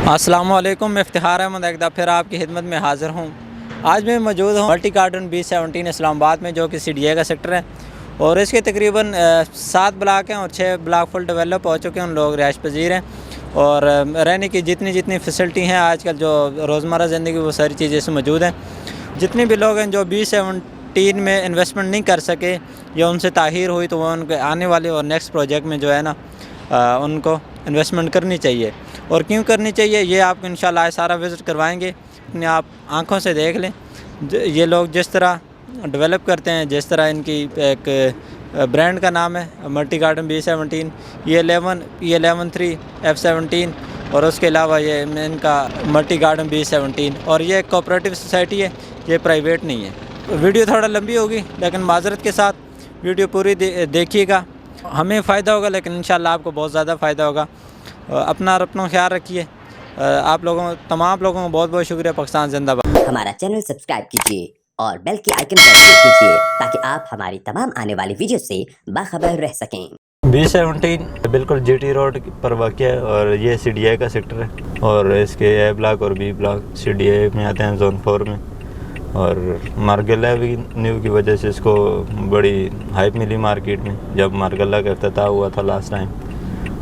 अस्सलाम वालेकुम। मैं इफ्तिखार अहमद एक दफ़ा फिर आपकी खिदमत में हाज़िर हूँ। आज मैं मौजूद हूँ मल्टी गार्डन B17 इस्लामाबाद में, जो कि CDA का सेक्टर है और इसके तकरीबन 7 ब्लॉक हैं और 6 ब्लॉक फुल डेवलप हो चुके हैं। उन लोग रिहाइश पजीर हैं और रहने की जितनी फ़ैसिलिटी हैं आजकल जो रोज़मर्रा ज़िंदगी वो सारी चीज़ें इसमें मौजूद हैं। जितने भी लोग हैं जो B17 में इन्वेस्टमेंट नहीं कर सके या उनसे ताख़ीर हुई, तो वो उनके आने वाले और नेक्स्ट प्रोजेक्ट में जो है ना उनको इन्वेस्टमेंट करनी चाहिए। और क्यों करनी चाहिए ये आपको इंशाल्लाह आज सारा विज़िट करवाएंगे। अपने आप आँखों से देख लें ये लोग जिस तरह डेवलप करते हैं, जिस तरह इनकी एक ब्रांड का नाम है multi garden B17, E11, E11-3, F17 और उसके अलावा ये इनका मल्टी गार्डन B17। और ये एक कोऑपरेटिव सोसाइटी है, ये प्राइवेट नहीं है। वीडियो थोड़ा लंबी होगी लेकिन माजरत के साथ वीडियो पूरी देखिएगा। हमें फ़ायदा होगा लेकिन इंशाल्लाह आपको बहुत ज़्यादा फ़ायदा होगा। अपना ख्याल रखिए। आप लोगों तमाम लोगों को बहुत बहुत शुक्रिया। पाकिस्तान जिंदाबाद। हमारा चैनल सब्सक्राइब कीजिए और बेल के आइकन पर क्लिक कीजिए ताकि आप हमारी तमाम आने वाली वीडियो से बाखबर रह सकें। B17 बिल्कुल GT रोड पर वाक़ है और ये CDA का सेक्टर है और इसके A ब्लॉक और B ब्लॉक CDA में आते हैं, जोन 4 में। और मार्गल्ला भी न्यू की वजह से इसको बड़ी हाइप मिली मार्केट में, जब मार्गल्ला का इफ्तिताह हुआ था लास्ट टाइम।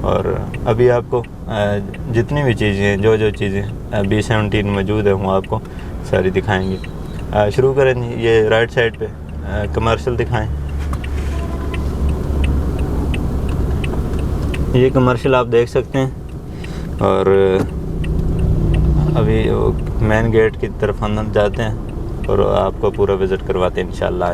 और अभी आपको जितनी भी चीज़ें हैं, जो चीज़ें B17 मौजूद है वो आपको सारी दिखाएंगे। शुरू करें, ये राइट साइड पे कमर्शियल दिखाएं। ये कमर्शियल आप देख सकते हैं और अभी मेन गेट की तरफ अंदर जाते हैं और आपको पूरा विज़िट करवाते हैं इंशाल्लाह।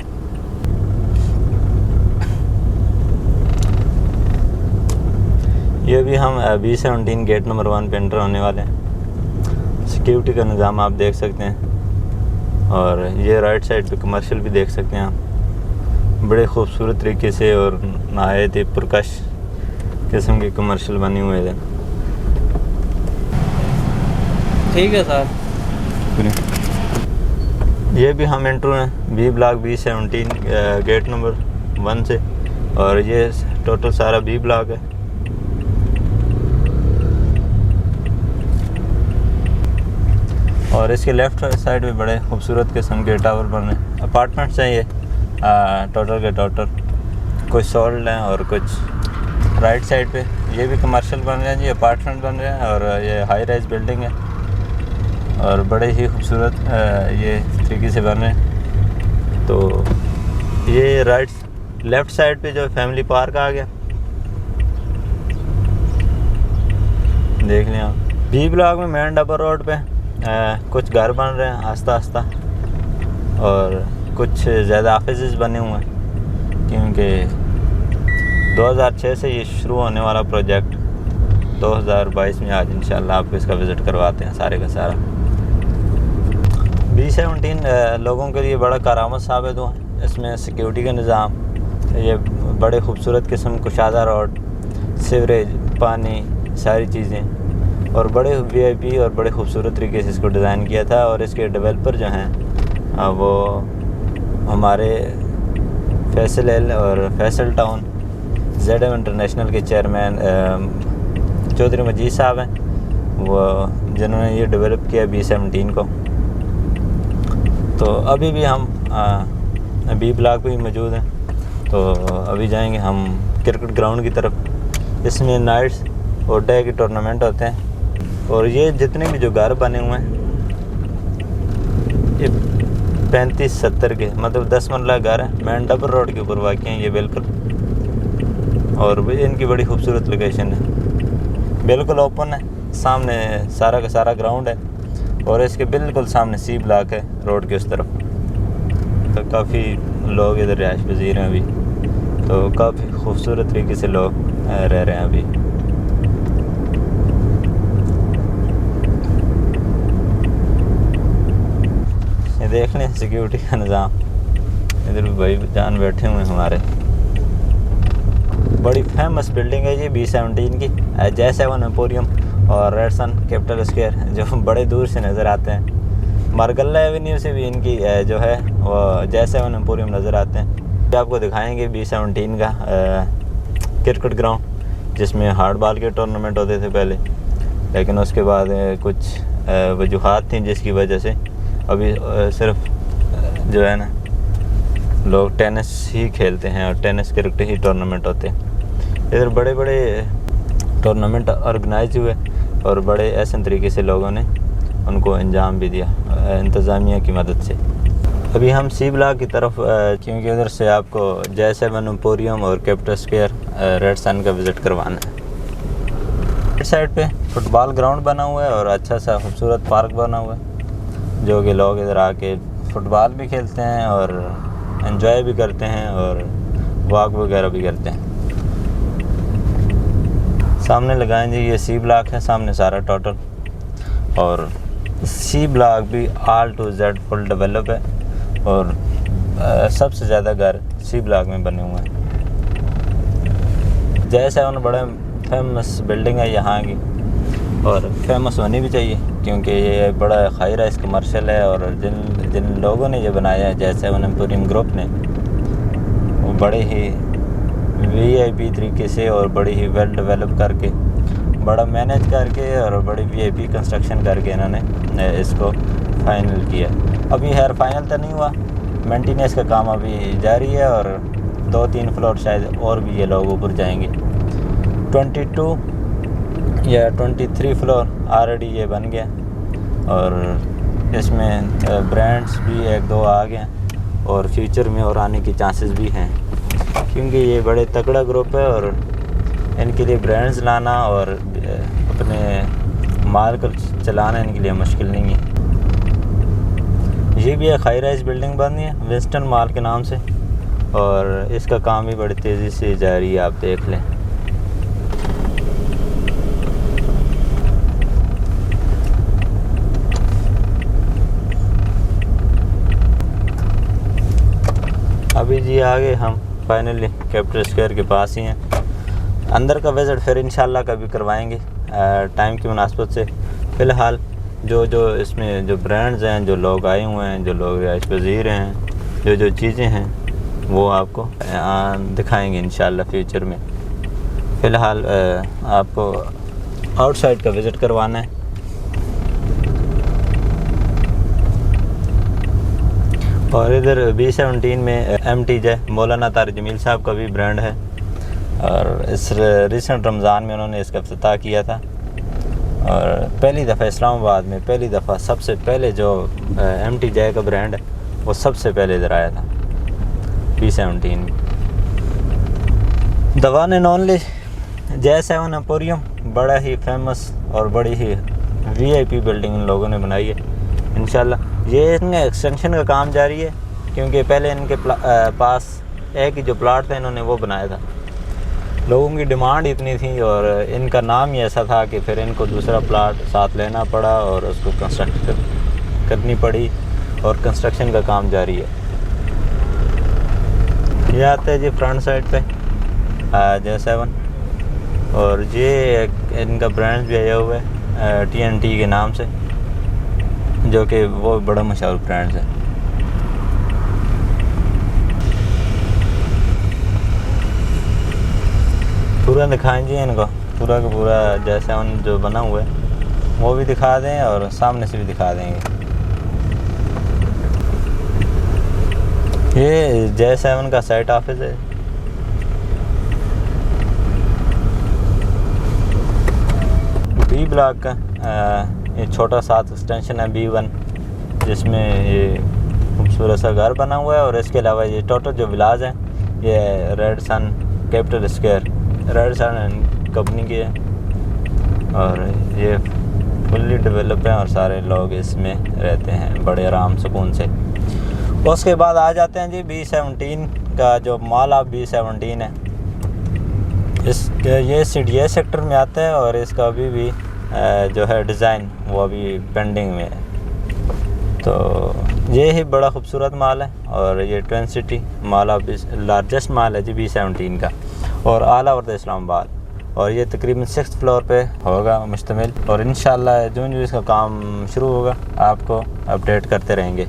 ये भी हम B17 गेट नंबर 1 पे एंटर होने वाले हैं। सिक्योरिटी का निज़ाम आप देख सकते हैं और ये राइट साइड पे कमर्शियल भी देख सकते हैं आप। बड़े खूबसूरत तरीके से और नहायत ही पुरकश किस्म के कमर्शियल बने हुए हैं। ठीक है सर। ये भी हम एंटर हैं B block B17 gate number 1 से और ये टोटल सारा B ब्लॉक है। और इसके लेफ़्ट साइड भी बड़े खूबसूरत किस्म के टावर बन रहे हैं। अपार्टमेंट्स हैं ये टोटल के टोटल, कुछ सोल्ड हैं और कुछ राइट साइड पे ये भी कमर्शियल बन रहे हैं जी, अपार्टमेंट बन रहे हैं। और ये हाई राइज बिल्डिंग है और बड़े ही खूबसूरत ये तरीके से बन रहे हैं। तो ये लेफ़्ट साइड पे जो फैमिली पार्क आ गया, देख लें आप। B ब्लॉक में मेन डबल रोड पे कुछ घर बन रहे हैं आस्ता आस्ता और कुछ ज़्यादा ऑफिसेस बने हुए हैं, क्योंकि 2006 से ये शुरू होने वाला प्रोजेक्ट 2022 में आज इंशाल्लाह आपको इसका विज़िट करवाते हैं सारे का सारा। B17 लोगों के लिए बड़ा करामत साबित हुआ। इसमें सिक्योरिटी का निज़ाम, ये बड़े खूबसूरत किस्म कुशादा रोड, सीवरेज, पानी, सारी चीज़ें और बड़े VIP और बड़े खूबसूरत तरीके से इसको डिज़ाइन किया था। और इसके डेवलपर जो हैं वो हमारे फैसल और फैसल टाउन ZM इंटरनेशनल के चेयरमैन चौधरी मजीद साहब हैं, वो जिन्होंने ये डेवलप किया B17 को। तो अभी भी हम B ब्लॉक भी मौजूद हैं। तो अभी जाएंगे हम क्रिकेट ग्राउंड की तरफ। इसमें नाइट्स और डे के टूर्नामेंट होते हैं। और ये जितने भी जो घर बने हुए हैं ये 35-70 के, मतलब 10 मरला घर है, मेन डबल रोड के ऊपर वाक़ हैं ये बिल्कुल। और इनकी बड़ी खूबसूरत लोकेशन है, बिल्कुल ओपन है, सामने सारा का सारा ग्राउंड है और इसके बिल्कुल सामने C ब्लॉक है रोड के उस तरफ। तो काफ़ी लोग इधर रिहाइश पजीर हैं अभी, तो काफ़ी खूबसूरत तरीके से लोग रह रहे हैं अभी। ये देख लें सिक्योरिटी का निज़ाम, इधर भी भाई जान बैठे हुए हैं हमारे। बड़ी फेमस बिल्डिंग है ये B17 की, J7 एम्पोरियम और रेडसन कैपिटल स्क्वायर, जो बड़े दूर से नज़र आते हैं। मार्गल्ला एवेन्यू से भी इनकी जो है वो J7 एम्पोरियम नज़र आते हैं। आपको दिखाएंगे B17 का क्रिकेट ग्राउंड, जिसमें हार्ड बॉल के टूर्नामेंट होते थे पहले। लेकिन उसके बाद कुछ वजूहात थी जिसकी वजह से अभी सिर्फ जो है ना लोग टेनिस ही खेलते हैं और टेनिस क्रिकेट ही टूर्नामेंट होते हैं। इधर बड़े बड़े टूर्नामेंट ऑर्गेनाइज हुए और बड़े ऐसे तरीके से लोगों ने उनको अंजाम भी दिया इंतज़ामिया की मदद से। अभी हम सी ब्लॉक की तरफ क्योंकि उधर से आपको J7 एम्पोरियम और कैपिटल स्क्वायर रेड सन का विज़िट करवाना है। इस साइड पे फुटबॉल ग्राउंड बना हुआ है और अच्छा सा खूबसूरत पार्क बना हुआ है जो कि लोग इधर आके फुटबॉल भी खेलते हैं और एंजॉय भी करते हैं और वॉक वगैरह भी करते हैं। सामने लगाएं जी ये सी ब्लॉक है सामने सारा टोटल, और सी ब्लॉक भी all to Z full develop है और सबसे ज़्यादा घर सी ब्लॉक में बने हुए हैं। J7 बड़ा फेमस बिल्डिंग है यहाँ की और फेमस होनी भी चाहिए क्योंकि ये बड़ा हाई राइज कमर्शियल है और जिन लोगों ने ये बनाया है J7 एम्पोरियम ग्रुप ने वो बड़े ही VIP तरीके से और बड़ी ही वेल डेवलप करके बड़ा मैनेज करके और बड़ी VIP कंस्ट्रक्शन करके इन्होंने इसको फाइनल किया। अभी खैर फाइनल तो नहीं हुआ, मेंटेनेंस का काम अभी जारी है और 2-3 फ्लोर शायद और भी ये लोग ऊपर जाएंगे। 22 या 23 फ्लोर ऑलरेडी ये बन गया और इसमें ब्रांड्स भी 1-2 आ गए और फ्यूचर में और आने की चांसेस भी हैं क्योंकि ये बड़े तगड़ा ग्रुप है और इनके लिए ब्रांड्स लाना और अपने माल को चलाना इनके लिए मुश्किल नहीं है। ये भी एक हाई राइज बिल्डिंग बनी है विंस्टन मॉल के नाम से और इसका काम भी बड़ी तेज़ी से जारी है, आप देख लें। अभी जी आगे हम फाइनली कैपिटल स्क्वायर के पास ही हैं। अंदर का विज़िट फिर इंशाल्लाह कभी करवाएंगे टाइम की मुनासबत से। फ़िलहाल जो इसमें जो ब्रांड्स हैं, जो लोग आए हुए हैं, जो लोग रिहाइश पज़ीर हैं, जो चीज़ें हैं वो आपको दिखाएंगे इंशाल्लाह फ्यूचर में। फ़िलहाल आपको आउटसाइड का विज़िट करवाना है। और इधर B17 में MTJ मौलाना तारिक जमील साहब का भी ब्रांड है और इस रिसेंट रमज़ान में उन्होंने इसका इफ्तिताह किया था और पहली दफ़ा इस्लामाबाद में पहली दफ़ा सबसे पहले जो MTJ का ब्रांड है वो सबसे पहले इधर आया था B17 में। The one and only J7 emporium बड़ा ही फेमस और बड़ी ही VIP बिल्डिंग इन लोगों ने बनाई है। इंशाल्लाह ये इनका एक्सटेंशन का काम जारी है क्योंकि पहले इनके पास एक ही जो प्लाट था इन्होंने वो बनाया था, लोगों की डिमांड इतनी थी और इनका नाम ही ऐसा था कि फिर इनको दूसरा प्लाट साथ लेना पड़ा और उसको कंस्ट्रक्ट करनी पड़ी और कंस्ट्रक्शन का काम जारी है। ये आता है जी फ्रंट साइड पे J7 और ये इनका ब्रांड भी आया हुआ है TNT के नाम से जो कि वो बड़ा मशहूर ब्रांड है। पूरा दिखाएं जी इनको, पूरा का पूरा J7 जो बना हुआ है वो भी दिखा दें और सामने से भी दिखा देंगे। ये J7 का साइट ऑफिस है। B ब्लॉक का ये छोटा सा एक्सटेंशन है B1 जिसमें ये खूबसूरत सा घर बना हुआ है और इसके अलावा ये टोटल जो विलाज हैं ये red sun capital square red sun company की है और ये फुल्ली डेवलप है और सारे लोग इसमें रहते हैं बड़े आराम सुकून से। उसके बाद आ जाते हैं जी B17 का जो मॉल ऑफ B17 है ये CDA सेक्टर में आता है और इसका अभी भी जो है डिज़ाइन वो अभी पेंडिंग में है। तो ये ही बड़ा खूबसूरत मॉल है और ये twin city mall of largest mall है जी B17 का और ऑल ओवर द इस्लामाबाद और ये तकरीबन 6th फ्लोर पे होगा मुश्तमिल और इंशाल्लाह जून इसका काम शुरू होगा आपको अपडेट करते रहेंगे।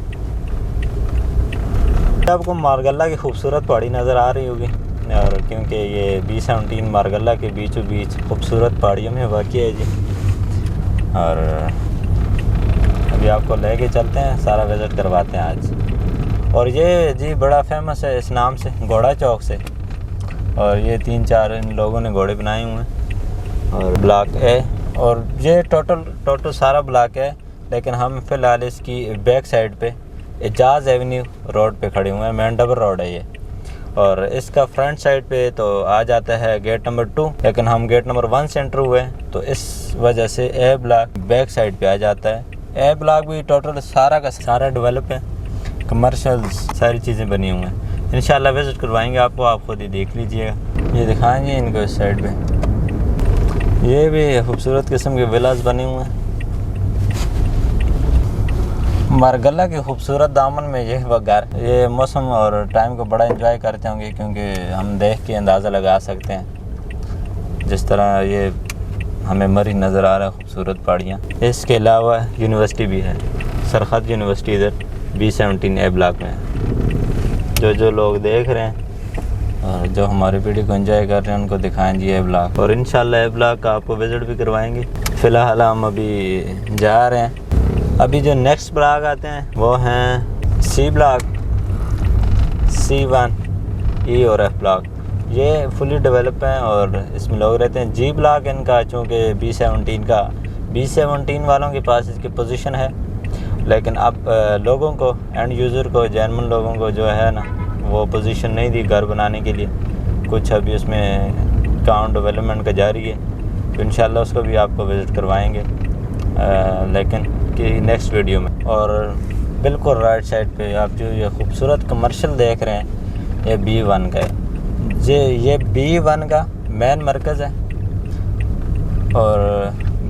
आपको मारगल्ला की खूबसूरत पहाड़ी नज़र आ रही होगी और क्योंकि ये B17 मारगल्ला के बीचों बीच खूबसूरत पहाड़ियों में वाक़ है जी और अभी आपको लेके चलते हैं, सारा विज़िट करवाते हैं आज। और ये जी बड़ा फेमस है इस नाम से, घोड़ा चौक से। और ये 3-4 इन लोगों ने घोड़े बनाए हुए हैं। और ब्लॉक है, और ये टोटल सारा ब्लॉक है, लेकिन हम फ़िलहाल इसकी बैक साइड पे एजाज एवेन्यू रोड पे खड़े हुए हैं। मेन डबल रोड है ये। और इसका फ्रंट साइड पे तो आ जाता है गेट नंबर 2, लेकिन हम गेट नंबर 1 से एंटर हुए हैं, तो इस वजह से ए ब्लॉक बैक साइड पे आ जाता है। ए ब्लॉक भी टोटल सारा का सारा डेवलप है, कमर्शियल सारी चीज़ें बनी हुई हैं। इंशाल्लाह विज़िट करवाएंगे आपको, आप खुद ही देख लीजिएगा। ये दिखाएंगे इनको इस साइड पे। ये भी खूबसूरत किस्म के विलास बने हुए हैं। मारगला के खूबसूरत दामन में ये घर, ये मौसम और टाइम को बड़ा एंजॉय करते होंगे, क्योंकि हम देख के अंदाज़ा लगा सकते हैं जिस तरह ये हमें मरी नज़र आ रहा है, खूबसूरत पहाड़ियाँ। इसके अलावा यूनिवर्सिटी भी है, सरखत यूनिवर्सिटी इधर B17 ए ब्लॉक में है। जो लोग देख रहे हैं और जो हमारे वीडियो को एंजॉय कर रहे हैं उनको दिखाएं जी ए ब्लॉक, और इंशाल्लाह ए ब्लॉक का आपको विज़िट भी करवाएंगे। फ़िलहाल हम अभी जा रहे हैं। अभी जो नेक्स्ट ब्लॉक आते हैं वो हैं C ब्लॉक, C1, E और F ब्लॉक। ये फुली डेवलप हैं और इसमें लोग रहते हैं। G ब्लॉक इनका चूँकि B17 वालों के पास इसकी पोजीशन है, लेकिन अब लोगों को, एंड यूज़र को, जैनमन लोगों को जो है ना, वो पोजीशन नहीं दी घर बनाने के लिए। कुछ अभी उसमें काम डेवलपमेंट का जारी है, तो इंशाल्लाह उसको भी आपको विज़िट करवाएंगे, लेकिन कि नेक्स्ट वीडियो में। और बिल्कुल राइट साइड पे आप जो ये खूबसूरत कमर्शियल देख रहे हैं, ये B1 का है। ये B1 का मेन मरकज़ है, और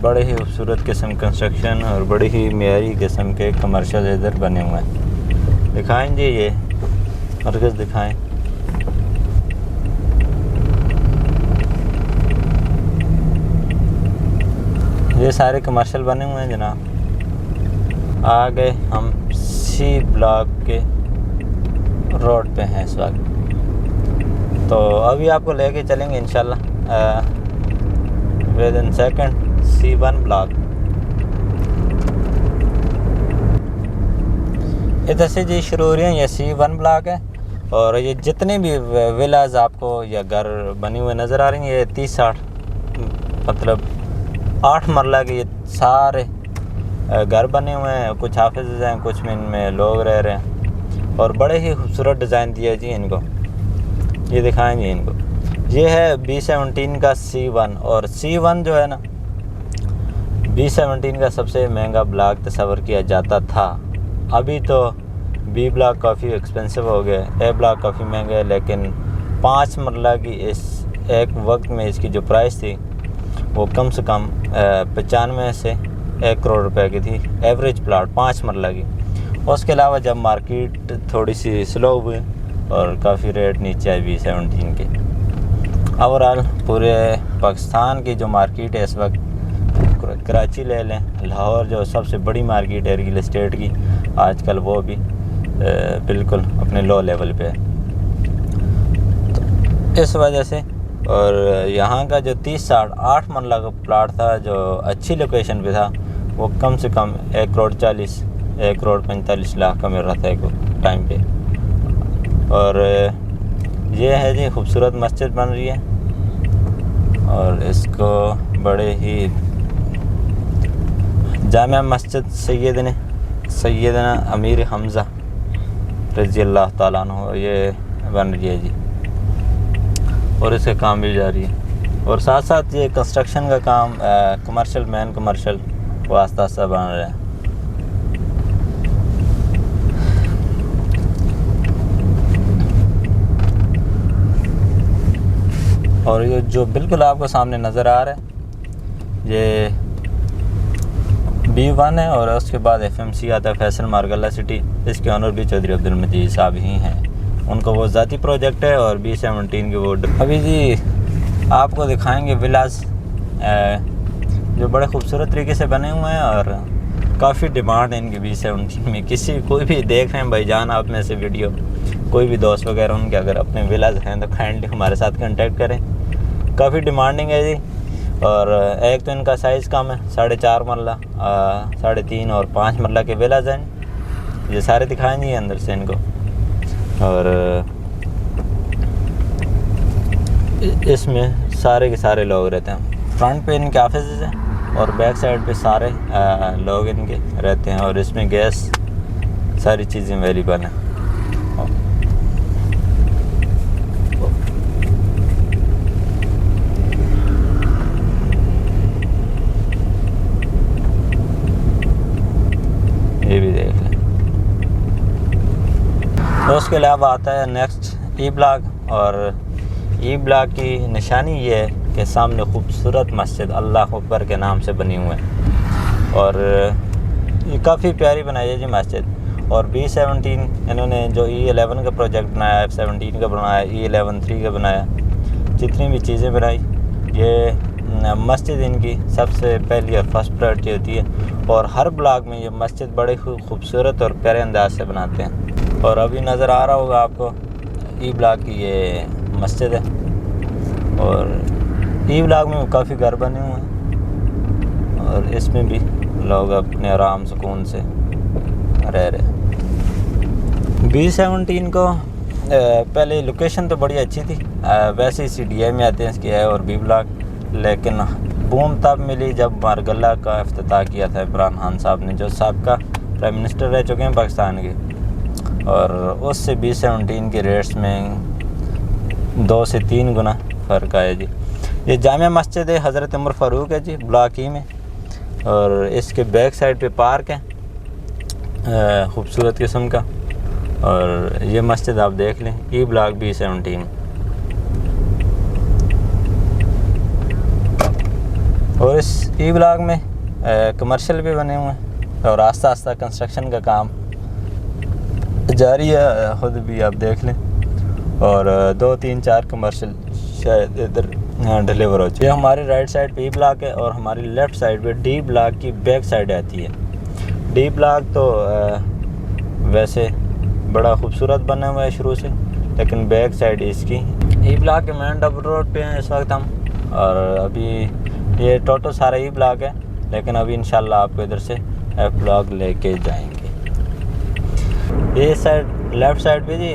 बड़े ही खूबसूरत किस्म कंस्ट्रक्शन और बड़ी ही मेयारी किस्म के कमर्शियल इधर बने हुए हैं। दिखाएं जी ये मरकज़ दिखाएं। ये सारे कमर्शियल बने हुए हैं जनाब। आ गए हम C ब्लॉक के रोड पे हैं इस वक्त, तो अभी आपको लेके चलेंगे इंशाल्लाह with in second C1 block. इधर से जी शुरू हो रही है, ये C1 ब्लॉक है। और ये जितने भी विलाज आपको या घर बने हुए नज़र आ रही हैं, ये 30-60 मतलब 8 मरला के ये सारे घर बने हुए हैं। कुछ हाफिज़ हैं, कुछ में इनमें लोग रह रहे हैं, और बड़े ही खूबसूरत डिज़ाइन दिया जी इनको। ये दिखाएंगे इनको। ये है B17 का C1, और C1 जो है ना, B17 का सबसे महंगा ब्लॉक तस्वर किया जाता था। अभी तो B ब्लॉक काफ़ी एक्सपेंसिव हो गया, ए ब्लॉक काफ़ी महंगा है, लेकिन 5 मरला की इस एक वक्त में इसकी जो प्राइस थी वो कम से कम 95 से 1 करोड़ रुपए की थी, एवरेज प्लाट 5 मरला की। उसके अलावा जब मार्केट थोड़ी सी स्लो हुई और काफ़ी रेट नीचे आए B17 के, ओवरऑल पूरे पाकिस्तान की जो मार्केट है इस वक्त, कराची ले लें, लाहौर जो सबसे बड़ी मार्केट है रियल एस्टेट की आजकल, वो भी बिल्कुल अपने लो लेवल पे है। तो इस वजह से, और यहाँ का जो 30-8 मरला का प्लाट था जो अच्छी लोकेशन पे था, वो कम से कम 1 करोड़ 45 लाख का मिल रहा था एक टाइम पे। और ये है जी खूबसूरत मस्जिद बन रही है, और इसको बड़े ही जामिया मस्जिद सैयदना अमीर हमज़ा रज़ी अल्लाह ताला अन्हु ये बन रही है जी, और इसका काम भी जारी है। और साथ साथ ये कंस्ट्रक्शन का काम कमर्शियल, मैन कमर्शियल वो आस्ता आस्ता बन रहा है। और ये जो बिल्कुल आपको सामने नज़र आ रहा है ये B1 है, और उसके बाद FMC आता है, फैसल मारगला सिटी। इसके ऑनर भी चौधरी अब्दुल मजीद साहब ही हैं, उनको वो ज़ाती प्रोजेक्ट है, और B17 के वो। अभी जी आपको दिखाएंगे विलास जो बड़े खूबसूरत तरीके से बने हुए हैं, और काफ़ी डिमांड है इनकी B17 में। कोई भी देख रहे हैं भाईजान आप में से वीडियो, कोई भी दोस्त वगैरह उनके अगर अपने विलास हैं तो काइंडली हमारे साथ कांटेक्ट करें, काफ़ी डिमांडिंग है जी। और एक तो इनका साइज़ कम है, 4.5 मरला, 3.5 और 5 मरला के विलाज हैं। ये सारे दिखाएंगे अंदर से इनको। और इसमें सारे के सारे लोग रहते हैं। फ्रंट पे इनके ऑफिस हैं और बैक साइड पे सारे लोग इनके रहते हैं। और इसमें गैस सारी चीज़ें अवेलेबल हैं। ये भी देख लें। तो उसके अलावा आता है नेक्स्ट ई ब्लॉक। और ई ब्लॉक की निशानी ये है कि सामने खूबसूरत मस्जिद अल्लाह अकबर के नाम से बनी हुई है। और ये काफ़ी प्यारी बनाई है जी मस्जिद। और B17 इन्होंने जो E11 का प्रोजेक्ट बनाया, F17 का बनाया, E11 3 का बनाया, जितनी भी चीज़ें बनाई, ये मस्जिद इनकी सबसे पहली और फर्स्ट प्रायोरिटी होती है। और हर ब्लॉक में ये मस्जिद बड़े खूबसूरत और प्यारे अंदाज से बनाते हैं। और अभी नज़र आ रहा होगा आपको ई ब्लॉक की ये मस्जिद है। और ई ब्लॉक में काफ़ी घर बने हुए हैं और इसमें भी लोग अपने आराम सुकून से रह रहे। B17 को पहले लोकेशन तो बड़ी अच्छी थी, वैसे ही CDI में आते हैं इसकी है और B ब्लॉक। लेकिन बूम तब मिली जब मारगल्ला का इफ्तिताह किया था इमरान खान साहब ने, जो साबका प्राइम मिनिस्टर रह चुके हैं पाकिस्तान के। और उससे B17 के रेट्स में 2 से 3 गुना फ़र्क आया जी। ये जामिया मस्जिद है, हज़रत उमर फ़ारूक है जी, ब्लॉक ही में। और इसके बैक साइड पे पार्क है खूबसूरत किस्म का। और ये मस्जिद आप देख लें, ई ब्लॉक B17। और इस ई ब्लॉक में कमर्शियल भी बने हुए हैं और आस्ता आस्ता कंस्ट्रक्शन का काम जारी है, खुद भी आप देख लें। और 2, 3, 4 कमर्शियल शायद इधर डिलीवर हो चुके हैं। हमारे राइट साइड पे ई ब्लॉक है और हमारी लेफ़्ट साइड पे डी ब्लॉक की बैक साइड आती है। डी ब्लॉक तो वैसे बड़ा खूबसूरत बना हुआ है शुरू से, लेकिन बैक साइड इसकी ई ब्लॉक के मेन डबल रोड पे हैं इस वक्त हम। और अभी ये टोटल सारा ई ब्लॉक है, लेकिन अभी इंशाल्लाह आपको इधर से F ब्लॉक लेके जाएंगे। ये साइड लेफ़्ट साइड पे जी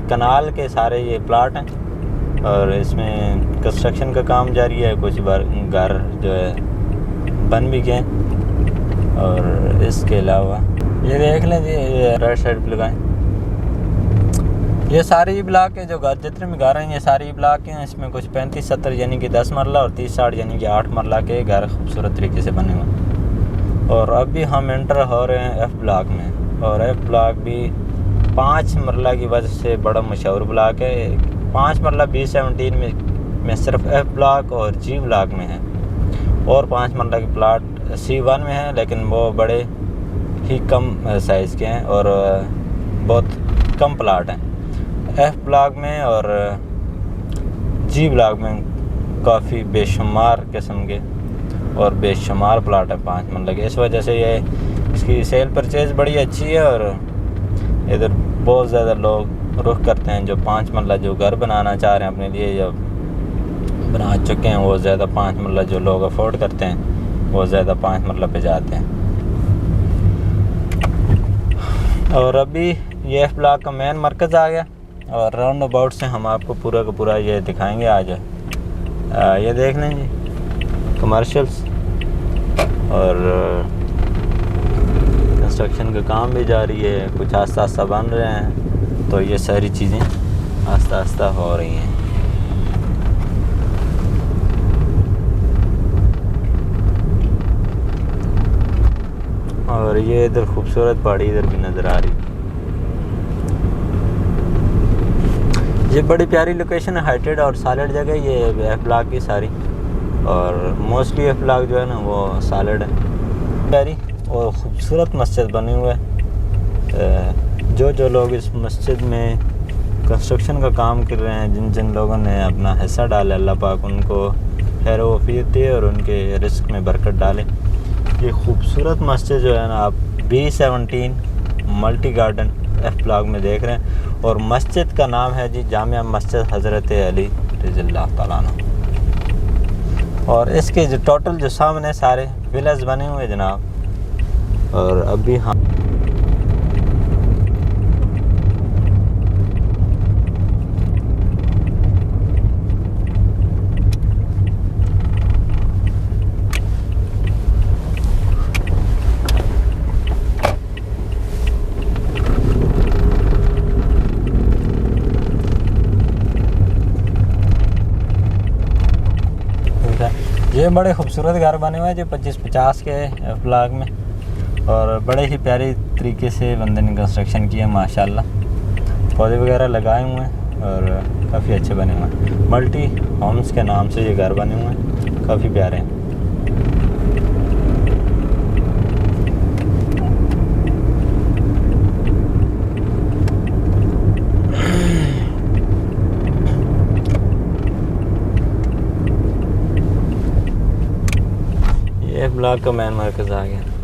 कनाल के सारे ये प्लाट हैं और इसमें कंस्ट्रक्शन का काम जारी है। कुछ बार घर जो है बन भी गए। और इसके अलावा ये देख लें जी, ये राइट साइड पे लगाएं, ये सारे ई ब्लॉक के जो घर जितने भी घर हैं ये सारे ई ब्लॉक के हैं। इसमें कुछ 35-70 यानी कि 10 मरला और 30-60 यानी कि 8 मरला के घर खूबसूरत तरीके से बने हुए। और अभी हम एंटर हो रहे हैं F ब्लॉक में। और F ब्लॉक भी 5 मरला की वजह से बड़ा मशहूर ब्लॉक है। 5 मरला B17 में सिर्फ F ब्लॉक और G ब्लॉक में है। और 5 मरला के प्लाट C1 में है, लेकिन वो बड़े ही कम साइज़ के हैं और बहुत कम प्लाट हैं। F ब्लॉक में और G ब्लॉक में काफ़ी बेशुमार किस्म के और बेशुमार प्लाट है 5 मरला के। इस वजह से ये इसकी सेल परचेज़ बड़ी अच्छी है और इधर बहुत ज़्यादा लोग रुख करते हैं जो 5 मरला जो घर बनाना चाह रहे हैं अपने लिए या बना चुके हैं। वो ज़्यादा 5 मरला जो लोग अफोर्ड करते हैं वो ज़्यादा 5 मरला पे जाते हैं। और अभी ये F ब्लॉक का मेन मरकज़ आ गया और राउंड अबाउट से हम आपको पूरा का पूरा ये दिखाएंगे आज। ये देख लें जी कमर्शियल्स और कंस्ट्रक्शन का काम भी जारी है, कुछ आस्ता आस्ता बन रहे हैं। तो ये सारी चीज़ें आस्ता आस्ता हो रही हैं। और ये इधर खूबसूरत पहाड़ी इधर भी नज़र आ रही है। ये बड़ी प्यारी लोकेशन है, हाइटेड और सॉलिड जगह ये F ब्लॉक की सारी। और मोस्टली F ब्लॉक जो है ना वो सॉलिड है। प्यारी और ख़ूबसूरत मस्जिद बनी हुई है। जो लोग इस मस्जिद में कंस्ट्रक्शन का काम कर रहे हैं, जिन लोगों ने अपना हिस्सा डाला, अल्लाह पाक उनको खैर वफ़ीयत दे और उनके रिस्क में बरकत डाले। ये खूबसूरत मस्जिद जो है ना आप B17 multi garden F block में देख रहे हैं। और मस्जिद का नाम है जी जामिया मस्जिद हज़रत अली रज़ियल्लाहु तआला अन्हु। और इसके जो टोटल जो सामने सारे विलेज बने हुए जनाब। और अभी हाँ ये बड़े खूबसूरत घर बने हुए हैं जो 25-50 के ब्लॉक में, और बड़े ही प्यारी तरीके से बंदे ने कंस्ट्रक्शन किया माशाल्लाह। पौधे वगैरह लगाए हुए हैं और काफ़ी अच्छे बने हुए हैं। मल्टी होम्स के नाम से ये घर बने हुए हैं, काफ़ी प्यारे हैं। ये ब्लॉक का मेन मरकज़ आ गया।